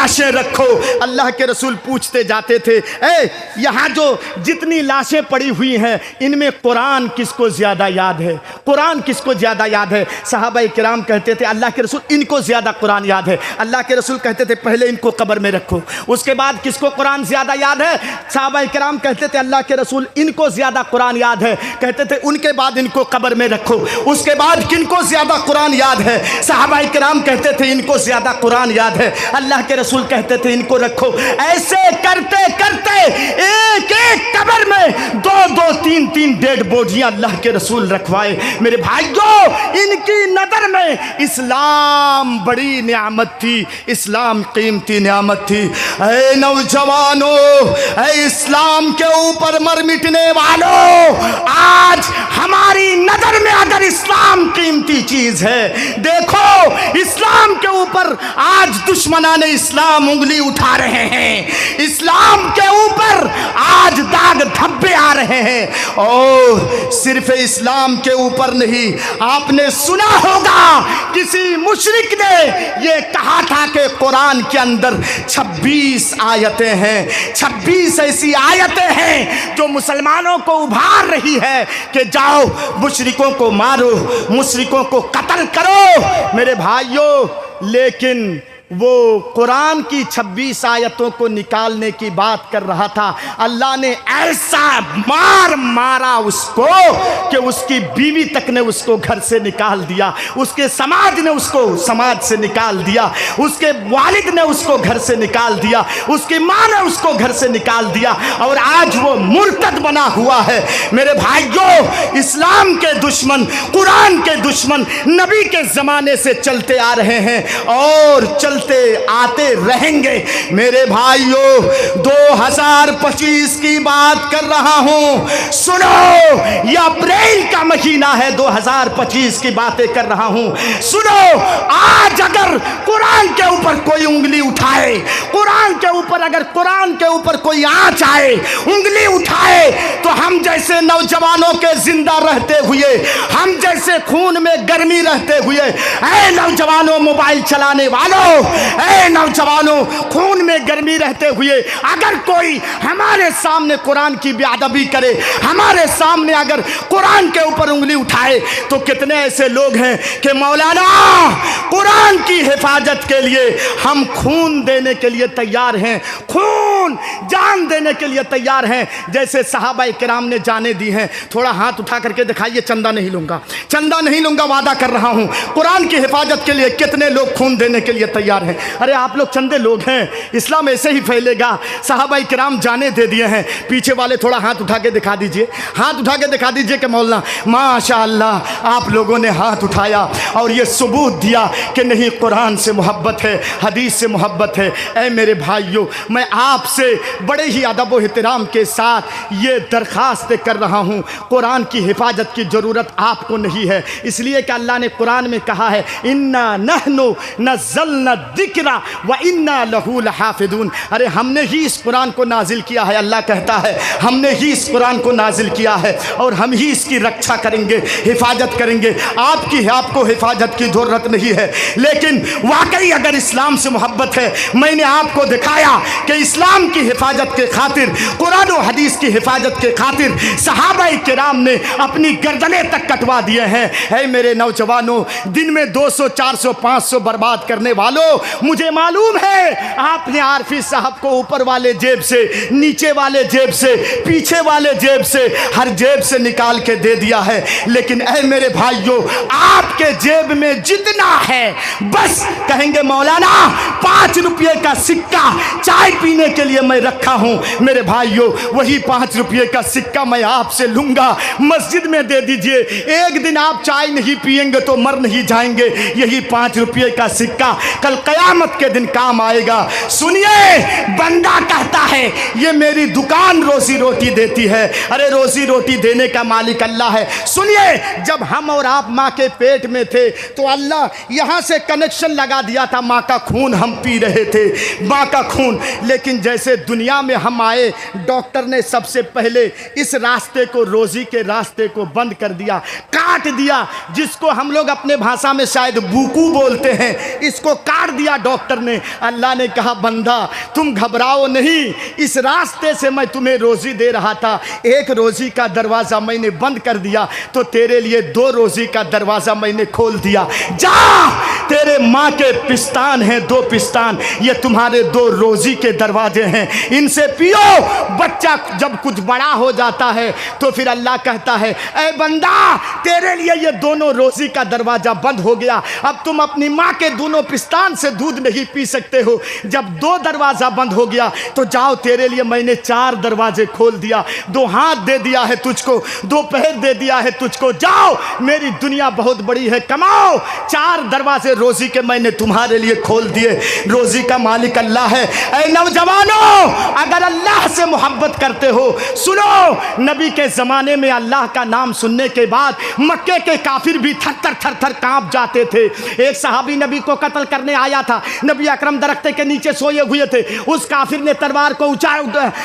लाशें रखो। अल्लाह के रसूल पूछते जाते थे, यहाँ जो जितनी लाशें पड़ी हुई हैं इनमें कुरान किसको ज़्यादा याद है? कुरान किसको ज़्यादा याद है? सहाबाए किराम कहते थे अल्लाह के रसूल इनको ज़्यादा कुरान याद है। अल्लाह के रसूल कहते थे पहले इनको कब्र में रखो। उसके बाद किसको कुरान ज़्यादा याद है? सहाबाए किराम कहते थे अल्लाह के रसूल इनको ज़्यादा कुरान याद है। कहते थे उनके बाद इनको कब्र में रखो। उसके बाद किनको ज़्यादा कुरान याद है? सहाबाए किराम कहते थे इनको ज़्यादा कुरान याद है। अल्लाह के रसूल कहते थे इनको रखो। ऐसे करते करते एक एक कब्र में दो दो तीन तीन डेड बॉडियां अल्लाह के रसूल रखवाए। मेरे भाइयों, इनकी नज़र में इस्लाम बड़ी नियामत थी, इस्लाम कीमती नियामत थी। ऐ नौजवानों, ऐ इस्लाम के ऊपर मर मिटने वालों, आज हमारी नज़र में अगर इस्लाम कीमती चीज़ है, देखो इस्लाम के ऊपर आज दुश्मनाने इस्लाम उंगली उठा रहे हैं। इस्लाम के ऊपर आज दाग धब्बे आ रहे हैं। और सिर्फ इस्लाम के ऊपर नहीं, आपने सुना होगा किसी मुशरिक ने ये कहा था कि कुरान के अंदर 26 आयतें हैं, 26 ऐसी आयतें हैं जो मुसलमानों को उभार रही है कि जाओ मुशरिकों को मारो, मुशरिकों को कत्ल करो। मेरे भाइयों, लेकिन वो कुरान की 26 आयतों को निकालने की बात कर रहा था। अल्लाह ने ऐसा मार मारा उसको कि उसकी बीवी तक ने उसको घर से निकाल दिया, उसके समाज ने उसको समाज से निकाल दिया, उसके वालिद ने उसको घर से निकाल दिया, उसकी माँ ने उसको घर से निकाल दिया और आज वो मुर्तद बना हुआ है। मेरे भाइयों, इस्लाम के दुश्मन, कुरान के दुश्मन नबी के ज़माने से चलते आ रहे हैं और चलते आते रहेंगे। मेरे भाइयों, 2025 की बात कर रहा हूं, सुनो, यह अप्रैल का महीना है, 2025 की बातें कर रहा हूं। सुनो, आज अगर कुरान के ऊपर कोई उंगली उठाए, कुरान के ऊपर अगर कुरान के ऊपर कोई आंच आए, उंगली उठाए, तो हम जैसे नौजवानों के जिंदा रहते हुए, हम जैसे खून में गर्मी रहते हुए, ऐ नौजवानों मोबाइल चलाने वालों, ऐ नौजवानों खून में गर्मी रहते हुए, अगर कोई हमारे सामने कुरान की बेअदबी करे, हमारे सामने अगर कुरान के ऊपर उंगली उठाए, तो कितने ऐसे लोग हैं कि मौलाना कुरान की हिफाजत के लिए हम खून देने के लिए तैयार हैं, खून जान देने के लिए तैयार हैं, जैसे सहाबाए किराम ने जाने दी हैं। थोड़ा हाथ उठा करके दिखाइए, चंदा नहीं लूंगा, चंदा नहीं लूंगा, वादा कर रहा हूं। कुरान की हिफाजत के लिए कितने लोग खून देने के लिए तैयार हैं? अरे आप लोग चंदे लोग हैं, इस्लाम ऐसे ही फैलेगा। सहाबाए किराम जाने दे दिए हैं। पीछे वाले थोड़ा हाथ उठा के दिखा दीजिए, हाथ उठा के दिखा दीजिए कि मौलाना माशाअल्लाह आप लोगों ने हाथ उठाया और ये सबूत दिया कि नहीं, कुरान से मोहब्बत है, हदीस से मोहब्बत है। ऐ मेरे भाइयों, मैं आपसे बड़े ही अदब व एहतराम के साथ ये दरख्वास्त कर रहा हूँ, कुरान की हिफाजत की ज़रूरत आपको नहीं है, इसलिए कि अल्लाह ने कुरान में कहा है इन्ना नहनु नज़्ज़लना ज़िक्रा व इन्ना लहू लहाफ़िज़ून। अरे हमने ही इस कुरान को नाजिल किया है, अल्लाह कहता है हमने ही इस कुरान को नाजिल किया है और हम ही इसकी रक्षा करेंगे, हिफाजत करेंगे। आपको हिफाजत की ज़रूरत नहीं है। लेकिन वाकई अगर इस्लाम से मोहब्बत है, मैंने आपको दिखाया कि इस्लाम की हिफाजत के खातिर, कुरान और हदीस की हिफाजत के खातिर सहाबाए किराम ने अपनी गर्दनें तक कटवा दिए हैं। है मेरे नौजवानों, दिन में 200, 400, 500 बर्बाद करने वालों, मुझे मालूम है आपने आरफी साहब को ऊपर वाले जेब से, नीचे वाले जेब से, पीछे वाले जेब से, हर जेब से निकाल के दे दिया है। लेकिन ऐ मेरे भाइयों, आपके जेब में जितना है, बस कहेंगे मौलाना 5 रुपये का सिक्का चाय पीने के लिए मैं रखा हूं। मेरे भाइयों, वही 5 रुपये का सिक्का मैं आपसे लूंगा, मस्जिद में दे दीजिए। एक दिन आप चाय नहीं पिएंगे तो मर नहीं जाएंगे। यही 5 रुपये का सिक्का कल कयामत के दिन काम आएगा। सुनिए, बंदा कहता है ये मेरी दुकान रोजी रोटी देती है। अरे रोजी रोटी देने का मालिक अल्लाह है। सुनिए, जब हम और आप माँ के पेट में थे तो अल्लाह यहाँ से कनेक्शन लगा दिया था, माँ का खून हम पी रहे थे, माँ का खून। लेकिन जैसे से दुनिया में हम आए, डॉक्टर ने सबसे पहले इस रास्ते को, रोजी के रास्ते को बंद कर दिया, काट दिया, जिसको हम लोग अपने भाषा में शायद बुकू बोलते हैं, इसको काट दिया डॉक्टर ने। अल्लाह ने कहा बंदा तुम घबराओ नहीं, इस रास्ते से मैं तुम्हें रोजी दे रहा था, एक रोजी का दरवाज़ा मैंने बंद कर दिया तो तेरे लिए 2 रोजी का दरवाज़ा मैंने खोल दिया। जा, तेरे माँ के पिस्तान हैं 2 पिस्तान, ये तुम्हारे 2 रोजी के दरवाजे हैं, इनसे पियो। बच्चा जब कुछ बड़ा हो जाता है तो फिर अल्लाह कहता है ऐ बंदा तेरे लिए ये दोनों रोजी का दरवाज़ा बंद हो गया, अब तुम अपनी माँ के दोनों पिस्तान से दूध नहीं पी सकते हो। जब 2 दरवाज़ा बंद हो गया तो जाओ, तेरे लिए मैंने 4 दरवाजे खोल दिया, 2 हाथ दे दिया है तुझको, 2 पैर दे दिया है तुझको, जाओ मेरी दुनिया बहुत बड़ी है, कमाओ। 4 दरवाजे रोजी के मैंने तुम्हारे लिए खोल दिए। रोजी का मालिक अल्लाह है। ऐ नौजवानों, अगर अल्लाह से मोहब्बत करते हो सुनो, नबी के ज़माने में अल्लाह का नाम सुनने के बाद मक्के के काफिर भी थर थर कांप जाते थे। एक सहाबी नबी को कत्ल करने आया था, नबी अकरम दरख्त के नीचे सोए हुए थे, उस काफिर ने तलवार को ऊंचा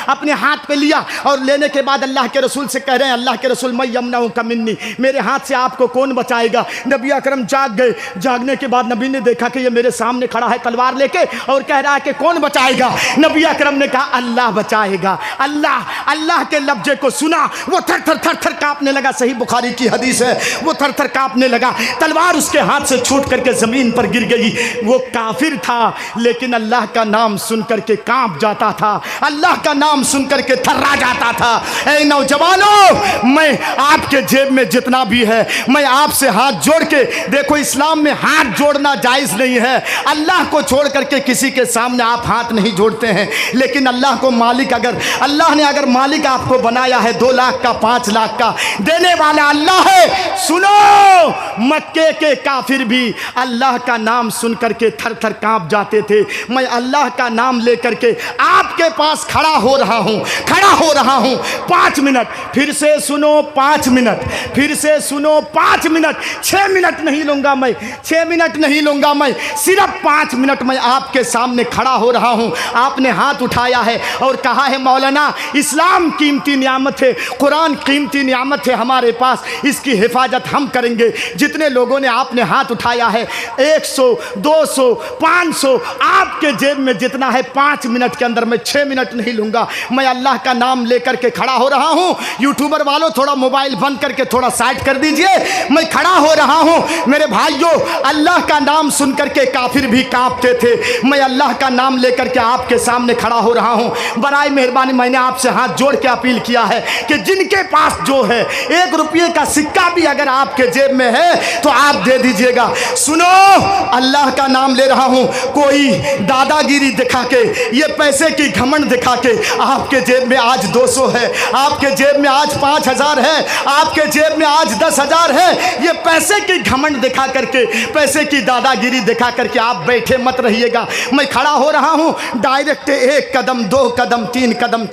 अपने हाथ पे लिया और लेने के बाद अल्लाह के रसूल से कह रहे हैं अल्लाह के रसूल मैं यमनाऊ का मिन्नी, मेरे हाथ से आपको कौन बचाएगा। नबी अकरम जाग गए। जागने के बाद नबी ने देखा कि ये मेरे सामने खड़ा है तलवार लेके और कह रहा है कि कौन बचाएगा। नबी अकरम ने कहा अल्लाह बचाएगा। अल्लाह, अल्लाह के लफ्ज़ को सुना, वो थर थर कांपने लगा। सही बुखारी की हदीस है, वो थर थर कांपने लगा, तलवार उसके हाथ से छूट करके ज़मीन पर गिर गई। वो काफिर था लेकिन अल्लाह का नाम सुन करके कांप जाता था, अल्लाह का नाम सुन करके थर्रा जाता था। ऐ नौजवानों, मैं आपके जेब में जितना भी है मैं आपसे हाथ जोड़ के, देखो इस्लाम में हाथ जोड़ना जायज़ नहीं है, अल्लाह को छोड़ करके किसी के सामने आप हाथ नहीं जोड़ते हैं, लेकिन अल्लाह को मालिक, अगर अल्लाह ने अगर मालिक आपको बनाया है 2 लाख का 5 लाख का, देने वाला अल्लाह है। सुनो, मक्के के काफिर भी अल्लाह का नाम सुन करके थर थर कांप जाते थे। मैं अल्लाह का नाम लेकर के आपके पास खड़ा हो रहा हूँ, खड़ा हो रहा हूँ। 5 मिनट, फिर से सुनो 5 मिनट, फिर से सुनो 5 मिनट, 6 मिनट नहीं लूँगा मैं, 6 मिनट नहीं लूँगा मैं, सिर्फ 5 मिनट मैं आपके सामने खड़ा हो रहा हूँ। आपने हाथ उठाया है और कहा है मौलाना इस्लाम कीमती नियामत है, कुरान कीमती नियामत है हमारे पास, इसकी हिफाजत हम करेंगे। जितने लोगों ने आपने हाथ उठाया है 100, 200, 500, आपके जेब में जितना है 5 मिनट के अंदर, मैं 6 मिनट नहीं लूँगा। मैं अल्लाह का नाम लेकर के खड़ा हो रहा हूँ। यूट्यूबर वालों थोड़ा मोबाइल बंद करके थोड़ा साइड कर दीजिए, मैं खड़ा हो रहा हूँ। मेरे भाइयों, अल्लाह का नाम सुन करके काफिर भी कांपते थे, मैं अल्लाह का नाम लेकर के आपके सामने खड़ा हो रहा हूँ। बराए मेहरबानी मैंने आपसे हाथ जोड़ के अपील किया है कि जिनके पास जो है 1 रुपये का सिक्का भी अगर आपके जेब में है तो आप दे दीजिएगा। सुनो, अल्लाह का नाम ले रहा हूँ, कोई दादागिरी दिखा के, ये पैसे की घमंड दिखा के, आपके जेब में आज 200 है, आपके जेब में आज 5000 है, आपके जेब में आज 10,000 है, ये पैसे की घमंड दिखा करके, पैसे की दादागिरी दिखा करके आप बैठे मत रहिएगा। मैं खड़ा हो रहा हूँ, डायरेक्ट 1 कदम, 2 कदम, 3 कदम